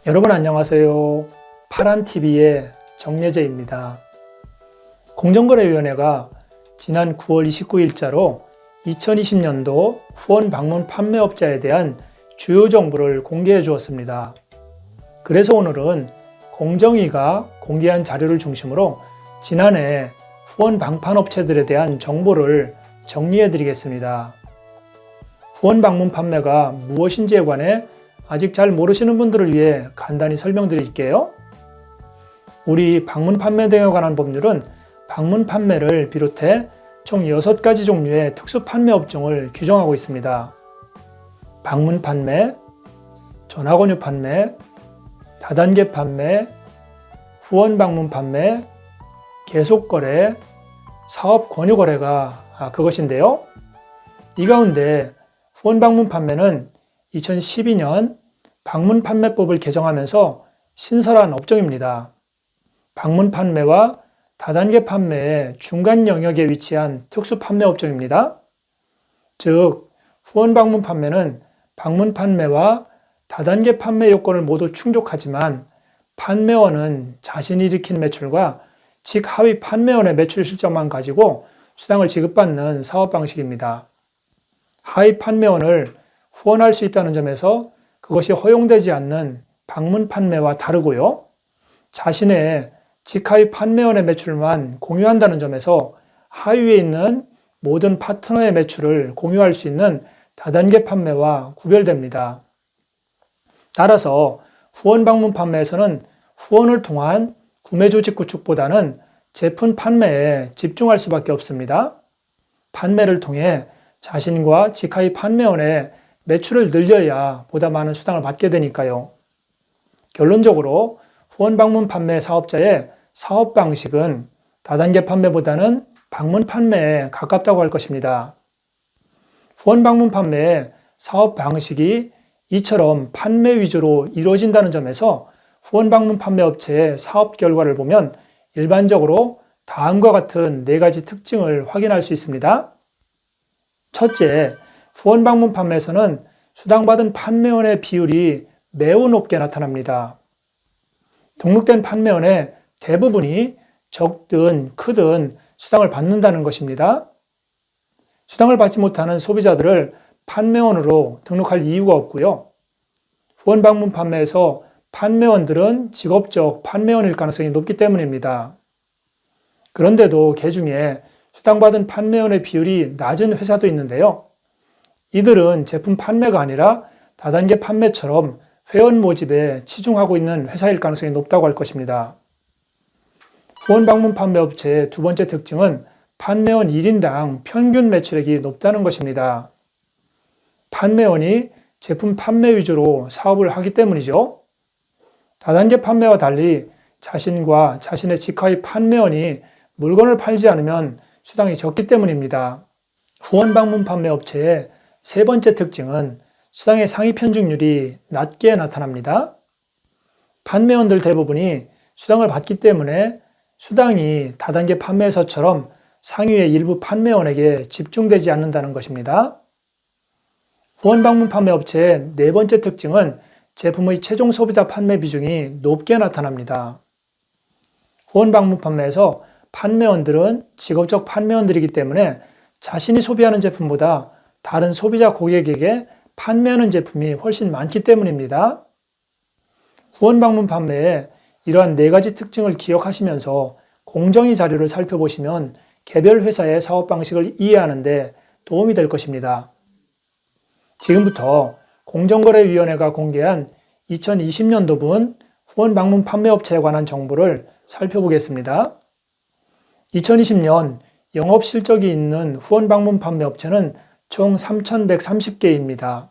여러분 안녕하세요. 파란TV의 정예재입니다. 공정거래위원회가 지난 9월 29일자로 2020년도 후원 방문 판매업자에 대한 주요 정보를 공개해 주었습니다. 그래서 오늘은 공정위가 공개한 자료를 중심으로 지난해 후원 방판업체들에 대한 정보를 정리해 드리겠습니다. 후원 방문 판매가 무엇인지에 관해 아직 잘 모르시는 분들을 위해 간단히 설명드릴게요. 우리 방문 판매 등에 관한 법률은 방문 판매를 비롯해 총 6가지 종류의 특수 판매 업종을 규정하고 있습니다. 방문 판매, 전화 권유 판매, 다단계 판매, 후원 방문 판매, 계속 거래, 사업 권유 거래가 그것인데요. 이 가운데 후원 방문 판매는 2012년 방문 판매법을 개정하면서 신설한 업종입니다. 방문 판매와 다단계 판매의 중간 영역에 위치한 특수 판매 업종입니다. 즉, 후원 방문 판매는 방문 판매와 다단계 판매 요건을 모두 충족하지만 판매원은 자신이 일으킨 매출과 직하위 판매원의 매출 실적만 가지고 수당을 지급받는 사업 방식입니다. 하위 판매원을 후원할 수 있다는 점에서 그것이 허용되지 않는 방문 판매와 다르고요. 자신의 직하위 판매원의 매출만 공유한다는 점에서 하위에 있는 모든 파트너의 매출을 공유할 수 있는 다단계 판매와 구별됩니다. 따라서 후원 방문 판매에서는 후원을 통한 구매 조직 구축보다는 제품 판매에 집중할 수밖에 없습니다. 판매를 통해 자신과 직하위 판매원의 매출을 늘려야 보다 많은 수당을 받게 되니까요. 결론적으로 후원 방문 판매 사업자의 사업 방식은 다단계 판매보다는 방문 판매에 가깝다고 할 것입니다. 후원 방문 판매의 사업 방식이 이처럼 판매 위주로 이루어진다는 점에서 후원 방문 판매 업체의 사업 결과를 보면 일반적으로 다음과 같은 4가지 특징을 확인할 수 있습니다. 첫째, 후원 방문 판매에서는 수당받은 판매원의 비율이 매우 높게 나타납니다. 등록된 판매원의 대부분이 적든 크든 수당을 받는다는 것입니다. 수당을 받지 못하는 소비자들을 판매원으로 등록할 이유가 없고요. 후원 방문 판매에서 판매원들은 직업적 판매원일 가능성이 높기 때문입니다. 그런데도 그 중에 수당받은 판매원의 비율이 낮은 회사도 있는데요. 이들은 제품 판매가 아니라 다단계 판매처럼 회원 모집에 치중하고 있는 회사일 가능성이 높다고 할 것입니다. 후원 방문 판매 업체의 두 번째 특징은 판매원 1인당 평균 매출액이 높다는 것입니다. 판매원이 제품 판매 위주로 사업을 하기 때문이죠. 다단계 판매와 달리 자신과 자신의 직하위 판매원이 물건을 팔지 않으면 수당이 적기 때문입니다. 후원 방문 판매 업체의 세 번째 특징은 수당의 상위 편중률이 낮게 나타납니다. 판매원들 대부분이 수당을 받기 때문에 수당이 다단계 판매에서처럼 상위의 일부 판매원에게 집중되지 않는다는 것입니다. 후원 방문 판매 업체의 네 번째 특징은 제품의 최종 소비자 판매 비중이 높게 나타납니다. 후원 방문 판매에서 판매원들은 직업적 판매원들이기 때문에 자신이 소비하는 제품보다 다른 소비자 고객에게 판매하는 제품이 훨씬 많기 때문입니다. 후원 방문 판매에 이러한 4가지 특징을 기억하시면서 공정위 자료를 살펴보시면 개별 회사의 사업 방식을 이해하는 데 도움이 될 것입니다. 지금부터 공정거래위원회가 공개한 2020년도분 후원 방문 판매업체에 관한 정보를 살펴보겠습니다. 2020년 영업 실적이 있는 후원 방문 판매업체는 총 3,130개입니다.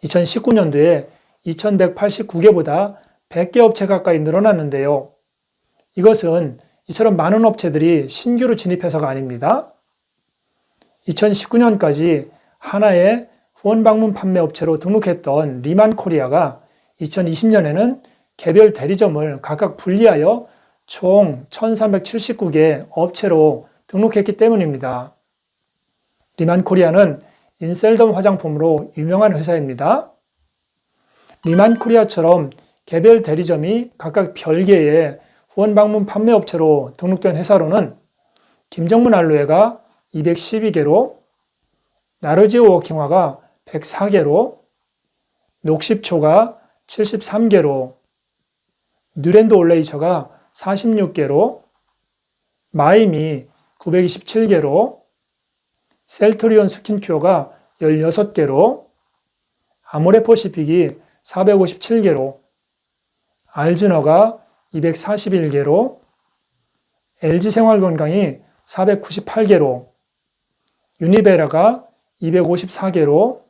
2019년도에 2,189개보다 100개 업체 가까이 늘어났는데요. 이것은 이처럼 많은 업체들이 신규로 진입해서가 아닙니다. 2019년까지 하나의 후원 방문 판매 업체로 등록했던 리만코리아가 2020년에는 개별 대리점을 각각 분리하여 총 1,379개 업체로 등록했기 때문입니다. 리만코리아는 인셀덤 화장품으로 유명한 회사입니다. 리만코리아처럼 개별 대리점이 각각 별개의 후원 방문 판매업체로 등록된 회사로는 김정문 알로에가 212개로, 나르지오 워킹화가 104개로, 녹십초가 73개로, 뉴랜드 올레이처가 46개로, 마임이 927개로, 셀트리온 스킨큐어가 16개로, 아모레퍼시픽이 457개로, 알즈너가 241개로, LG생활건강이 498개로, 유니베라가 254개로,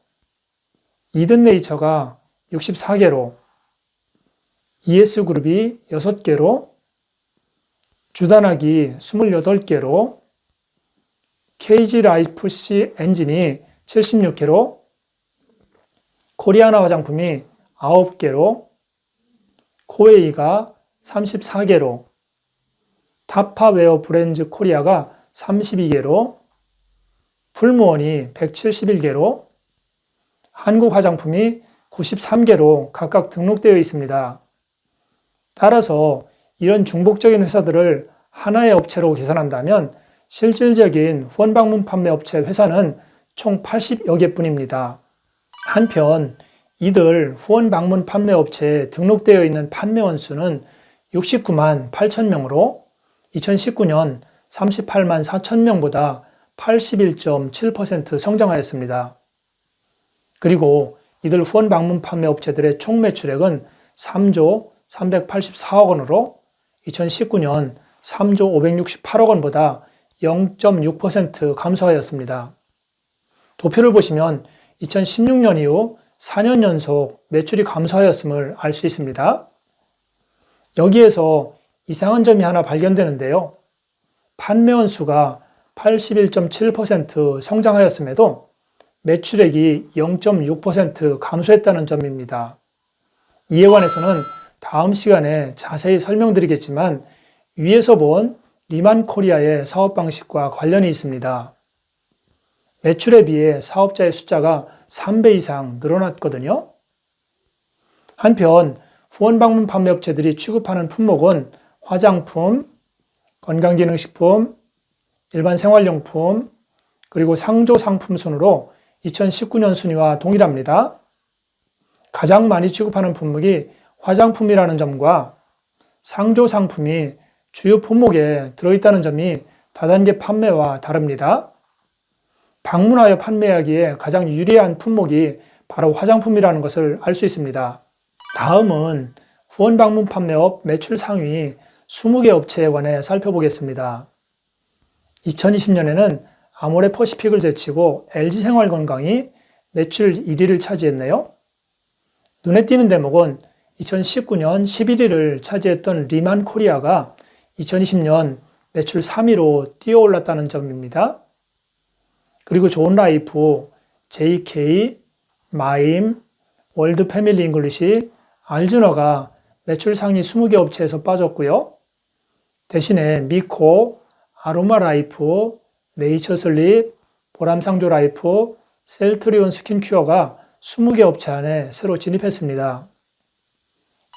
이든네이처가 64개로, ES그룹이 6개로, 주단학이 28개로, KG라이프C 엔진이 76개로, 코리아나 화장품이 9개로, 코웨이가 34개로, 타파웨어 브랜즈 코리아가 32개로, 풀무원이 171개로, 한국화장품이 93개로 각각 등록되어 있습니다. 따라서 이런 중복적인 회사들을 하나의 업체로 계산한다면 실질적인 후원방문 판매 업체 회사는 총 80여 개뿐입니다. 한편 이들 후원방문 판매 업체에 등록되어 있는 판매원 수는 69만 8천 명으로 2019년 38만 4천 명보다 81.7% 성장하였습니다. 그리고 이들 후원 방문 판매 업체들의 총 매출액은 3조 384억 원으로 2019년 3조 568억 원보다 0.6% 감소하였습니다. 도표를 보시면 2016년 이후 4년 연속 매출이 감소하였음을 알 수 있습니다. 여기에서 이상한 점이 하나 발견되는데요. 판매원 수가 81.7% 성장하였음에도 매출액이 0.6% 감소했다는 점입니다. 이에 관해서는 다음 시간에 자세히 설명드리겠지만 위에서 본 리만 코리아의 사업 방식과 관련이 있습니다. 매출에 비해 사업자의 숫자가 3배 이상 늘어났거든요. 한편 후원 방문 판매업체들이 취급하는 품목은 화장품, 건강기능식품, 일반 생활용품, 그리고 상조 상품 순으로 2019년 순위와 동일합니다. 가장 많이 취급하는 품목이 화장품이라는 점과 상조 상품이 주요 품목에 들어있다는 점이 다단계 판매와 다릅니다. 방문하여 판매하기에 가장 유리한 품목이 바로 화장품이라는 것을 알 수 있습니다. 다음은 후원 방문 판매업 매출 상위 20개 업체에 관해 살펴보겠습니다. 2020년에는 아모레퍼시픽을 제치고 LG생활건강이 매출 1위를 차지했네요. 눈에 띄는 대목은 2019년 11위를 차지했던 리만 코리아가 2020년 매출 3위로 뛰어올랐다는 점입니다. 그리고 존라이프, JK, 마임, 월드 패밀리 잉글리시, 알즈너가 매출 상위 20개 업체에서 빠졌고요. 대신에 미코, 아로마라이프, 네이처슬립, 보람상조라이프, 셀트리온 스킨큐어가 20개 업체 안에 새로 진입했습니다.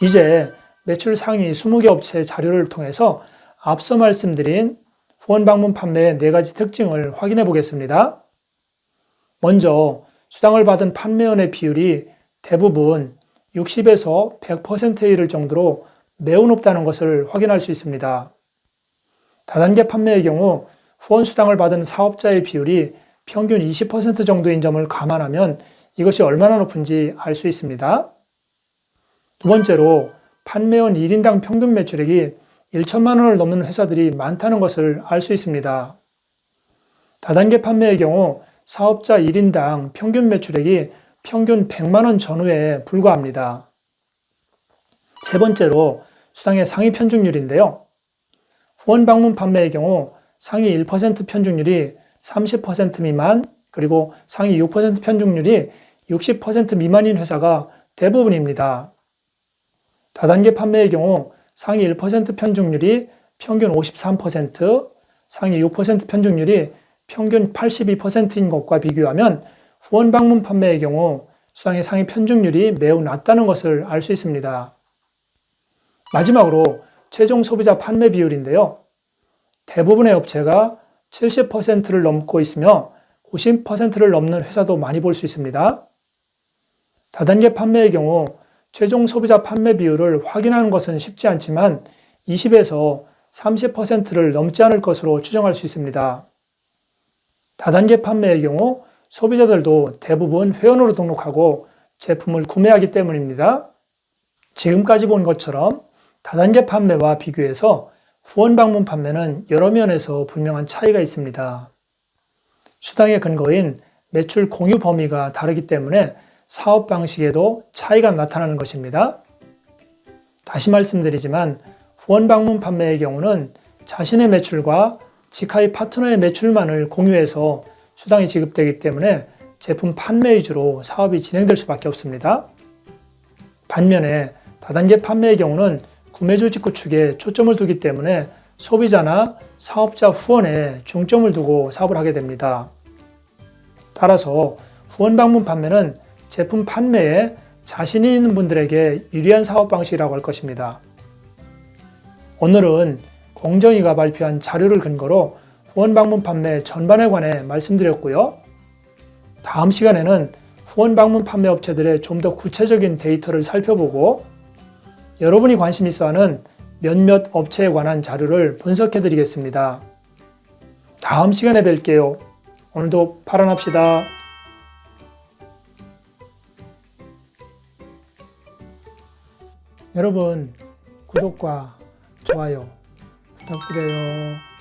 이제 매출 상위 20개 업체의 자료를 통해서 앞서 말씀드린 후원 방문 판매의 4가지 특징을 확인해 보겠습니다. 먼저 수당을 받은 판매원의 비율이 대부분 60에서 100%에 이를 정도로 매우 높다는 것을 확인할 수 있습니다. 다단계 판매의 경우 후원 수당을 받은 사업자의 비율이 평균 20% 정도인 점을 감안하면 이것이 얼마나 높은지 알 수 있습니다. 두 번째로 판매원 1인당 평균 매출액이 1천만 원을 넘는 회사들이 많다는 것을 알 수 있습니다. 다단계 판매의 경우 사업자 1인당 평균 매출액이 평균 100만 원 전후에 불과합니다. 세 번째로 수당의 상위 편중률인데요. 후원 방문 판매의 경우 상위 1% 편중률이 30% 미만, 그리고 상위 6% 편중률이 60% 미만인 회사가 대부분입니다. 다단계 판매의 경우 상위 1% 편중률이 평균 53%, 상위 6% 편중률이 평균 82%인 것과 비교하면 후원 방문 판매의 경우 수당의 상위 편중률이 매우 낮다는 것을 알 수 있습니다. 마지막으로 최종 소비자 판매 비율인데요. 대부분의 업체가 70%를 넘고 있으며 90%를 넘는 회사도 많이 볼 수 있습니다. 다단계 판매의 경우 최종 소비자 판매 비율을 확인하는 것은 쉽지 않지만 20에서 30%를 넘지 않을 것으로 추정할 수 있습니다. 다단계 판매의 경우 소비자들도 대부분 회원으로 등록하고 제품을 구매하기 때문입니다. 지금까지 본 것처럼 다단계 판매와 비교해서 후원 방문 판매는 여러 면에서 분명한 차이가 있습니다. 수당의 근거인 매출 공유 범위가 다르기 때문에 사업 방식에도 차이가 나타나는 것입니다. 다시 말씀드리지만 후원 방문 판매의 경우는 자신의 매출과 지카이 파트너의 매출만을 공유해서 수당이 지급되기 때문에 제품 판매 위주로 사업이 진행될 수밖에 없습니다. 반면에 다단계 판매의 경우는 구매주 직구 측에 초점을 두기 때문에 소비자나 사업자 후원에 중점을 두고 사업을 하게 됩니다. 따라서 후원 방문 판매는 제품 판매에 자신이 있는 분들에게 유리한 사업 방식이라고 할 것입니다. 오늘은 공정위가 발표한 자료를 근거로 후원 방문 판매 전반에 관해 말씀드렸고요. 다음 시간에는 후원 방문 판매 업체들의 좀 더 구체적인 데이터를 살펴보고 여러분이 관심 있어 하는 몇몇 업체에 관한 자료를 분석해 드리겠습니다. 다음 시간에 뵐게요. 오늘도 파란합시다. 여러분, 구독과 좋아요 부탁드려요.